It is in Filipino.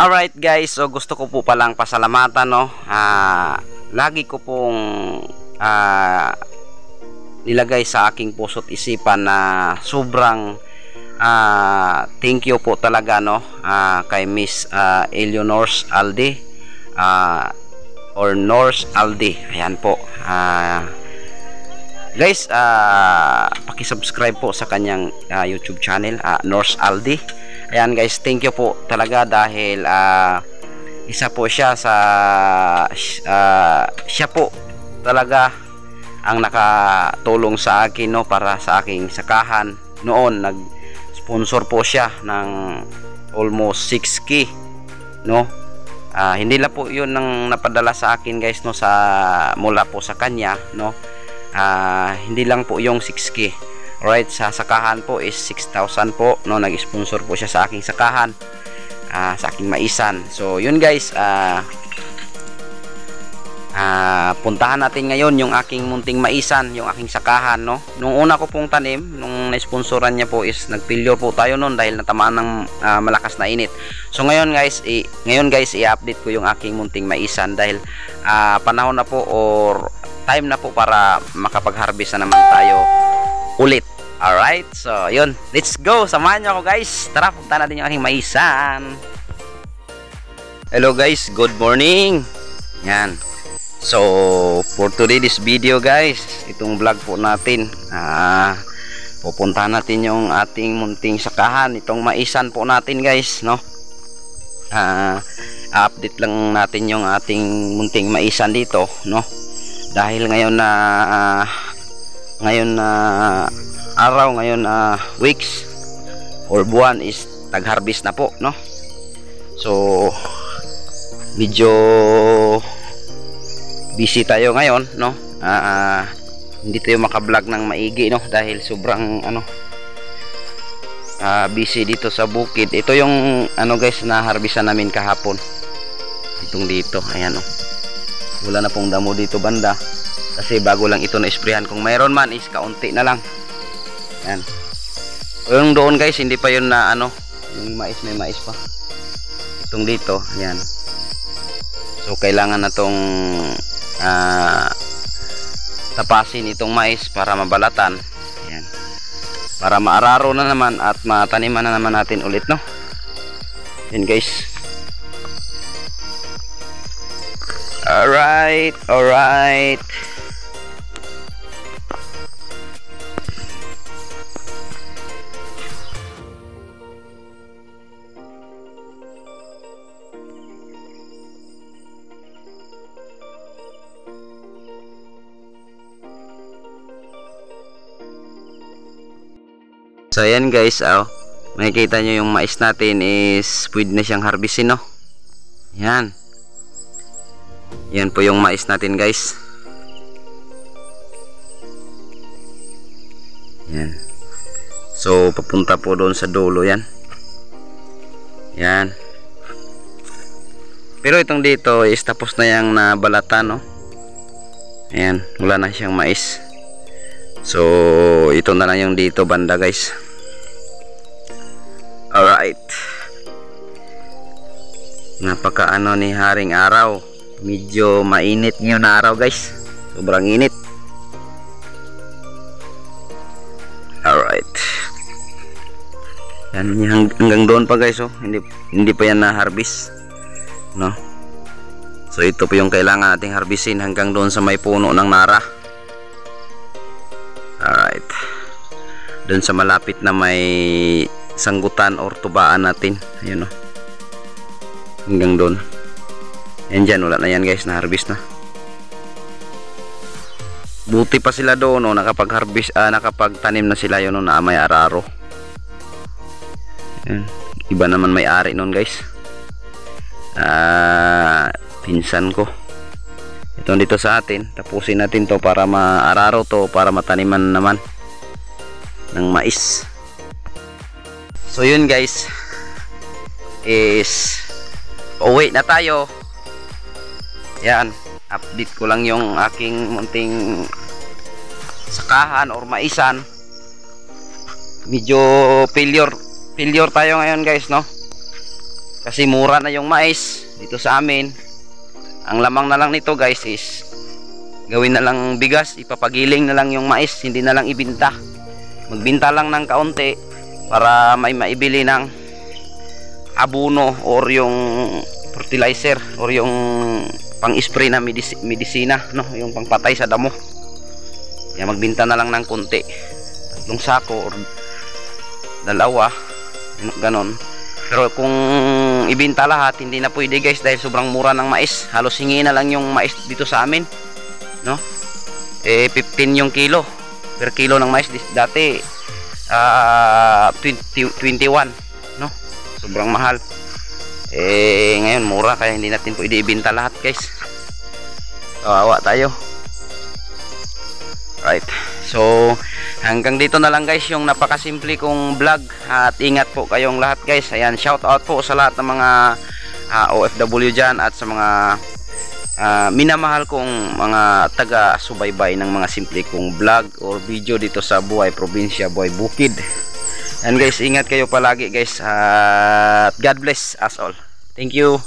Alright guys, so gusto ko po palang pasalamatan, no. Lagi ko pong nilagay sa aking puso't isipan na sobrang thank you po talaga, no, kay Miss Eleanor's Aldi or Norse Aldi. Ayan po. Guys, paki-subscribe po sa kanyang YouTube channel, Norse Aldi. Ayan guys, thank you po talaga dahil isa po siya sa siya po talaga ang nakatulong sa akin, no, para sa aking sakahan. Noon nag-sponsor po siya ng almost 6K, no. Hindi lang po 'yun nang napadala sa akin guys, no, sa mula po sa kanya, no. Hindi lang po yung 6K. Alright, sa sakahan po is 6,000 po, no. Nag-sponsor po siya sa aking sakahan, sa aking maisan. So yun guys, puntahan natin ngayon yung aking munting maisan, yung aking sakahan, no. Nung una ko pong tanim, nung na-sponsoran niya po is nag-failure po tayo noon dahil natamaan ng malakas na init. So ngayon guys, i-update ko yung aking munting maisan dahil panahon na po or time na po para makapag-harvest na naman tayo ulit. Alright, so yun, let's go, samahan nyo ako guys. Tara, punta natin yung aking maisan. Hello guys, good morning. Yan. So for today this video guys, itong vlog po natin, pupuntahan natin yung ating munting sakahan, itong maisan po natin guys, no. Update lang natin yung ating munting maisan dito, no, dahil ngayon araw, ngayon weeks or buwan is tag-harvest na po, no. So medyo busy tayo ngayon, no. Hindi tayo maka-vlog ng maigi, no, dahil sobrang busy dito sa bukid. Ito yung guys, na harvestan namin kahapon. Itong dito, ayan, wala na pong damo dito banda kasi bago lang ito na isprehan. Kung mayroon man is kaunti na lang. Yan. Yung doon guys, hindi pa yun na yung mais, may mais pa. Itong dito, yan. So kailangan na tong tapasin itong mais para mabalatan. Yan. Para maararo na naman at mataniman na naman natin ulit, no. Yan guys. Alright. So ayan guys, makikita nyo yung mais natin is pwede na siyang harvestin, no. Yan. Yan po yung mais natin guys. Yan. So papunta po doon sa dulo yan. Yan. Pero itong dito is tapos na yung nabalatan, no. Ayan, wala na siyang mais. So ito na lang yung dito banda guys. Alright. Napaka ni haring araw. Medyo mainit ngayon na araw guys. Sobrang init. Alright. Yan, hanggang doon pa guys, hindi pa yan na harvest, no. So ito po yung kailangan nating harvestin hanggang doon sa may puno ng nara. Alright. Doon sa malapit na may sanggutan or tubaan natin. Ayun, no. Hanggang doon. Yan dyan, wala na yan guys, na harvest na. Buti pa sila doon, no, nakapag-harvest, nakapagtanim na sila yun, no, na may araro. Yan. Iba naman may ari noon guys. Pinsan ko. Ito dito sa atin, tapusin natin to para maararo to, para mataniman naman ng mais. So yun guys, is uwi na tayo. Yan, update ko lang yung aking munting sakahan or maisan. Medyo failure tayo ngayon guys, no. Kasi mura na yung mais dito sa amin. Ang lamang na lang nito guys is gawin na lang bigas, ipapagiling na lang yung mais, hindi na lang ibinta. Magbinta lang ng kaunti para may maibili ng abono or yung fertilizer or yung pang-spray na medisina, no, yung pangpatay sa damo. Yan, magbinta na lang ng konti, 3 sako or 2, ganon. Pero kung ibinta lahat, hindi na pwede guys dahil sobrang mura ng mais. Halos hingi na lang yung mais dito sa amin, no? 15 yung kilo per kilo ng mais. Dati 21, no? Sobrang mahal. Ngayon mura, kaya hindi natin pwede ibinta lahat guys. Kawawa tayo. Right. So hanggang dito na lang guys yung napakasimple kong vlog, at ingat po kayong lahat guys. Ayan, shout out po sa lahat ng mga OFW dyan at sa mga minamahal kong mga taga-subaybay ng mga simple kong vlog or video dito sa buhay probinsya, buhay bukid. And guys, ingat kayo palagi guys, at God bless us all. Thank you.